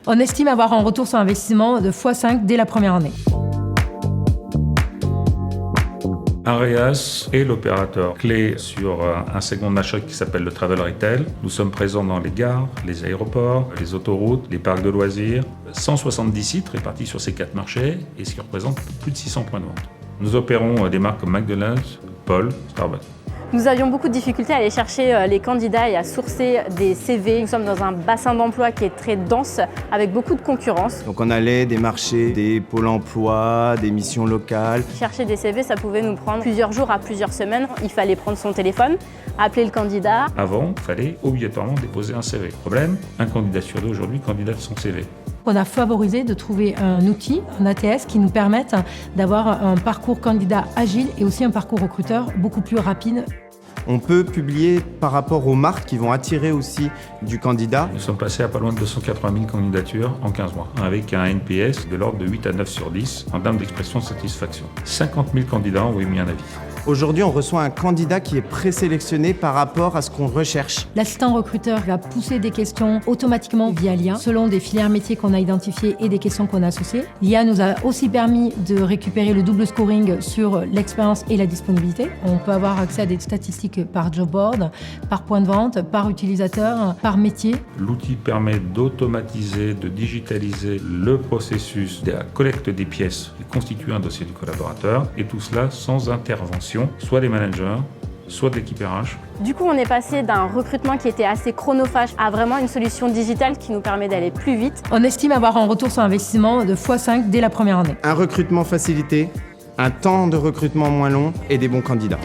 On estime avoir un retour sur investissement de x5 dès la première année. Areas est l'opérateur clé sur un segment de marché qui s'appelle le travel retail. Nous sommes présents dans les gares, les aéroports, les autoroutes, les parcs de loisirs. 170 sites répartis sur ces 4 marchés, et ce qui représente plus de 600 points de vente. Nous opérons des marques comme McDonald's, Paul, Starbucks. Nous avions beaucoup de difficultés à aller chercher les candidats et à sourcer des CV. Nous sommes dans un bassin d'emploi qui est très dense, avec beaucoup de concurrence. Donc on allait des marchés, des pôles emploi, des missions locales. Chercher des CV, ça pouvait nous prendre plusieurs jours à plusieurs semaines. Il fallait prendre son téléphone, appeler le candidat. Avant, il fallait obligatoirement déposer un CV. Problème, un candidat sur 2 aujourd'hui candidate son CV. On a favorisé de trouver un outil, un ATS, qui nous permette d'avoir un parcours candidat agile et aussi un parcours recruteur beaucoup plus rapide. On peut publier par rapport aux marques qui vont attirer aussi du candidat. Nous sommes passés à pas loin de 280 000 candidatures en 15 mois, avec un NPS de l'ordre de 8 à 9 sur 10 en termes d'expression de satisfaction. 50 000 candidats ont émis un avis. Aujourd'hui, on reçoit un candidat qui est présélectionné par rapport à ce qu'on recherche. L'assistant recruteur va pousser des questions automatiquement via l'IA, selon des filières métiers qu'on a identifiées et des questions qu'on a associées. L'IA nous a aussi permis de récupérer le double scoring sur l'expérience et la disponibilité. On peut avoir accès à des statistiques par job board, par point de vente, par utilisateur, par métier. L'outil permet d'automatiser, de digitaliser le processus de la collecte des pièces qui constituent un dossier du collaborateur, et tout cela sans intervention, soit des managers, soit de l'équipe RH. Du coup, on est passé d'un recrutement qui était assez chronophage à vraiment une solution digitale qui nous permet d'aller plus vite. On estime avoir un retour sur investissement de x5 dès la première année. Un recrutement facilité, un temps de recrutement moins long et des bons candidats.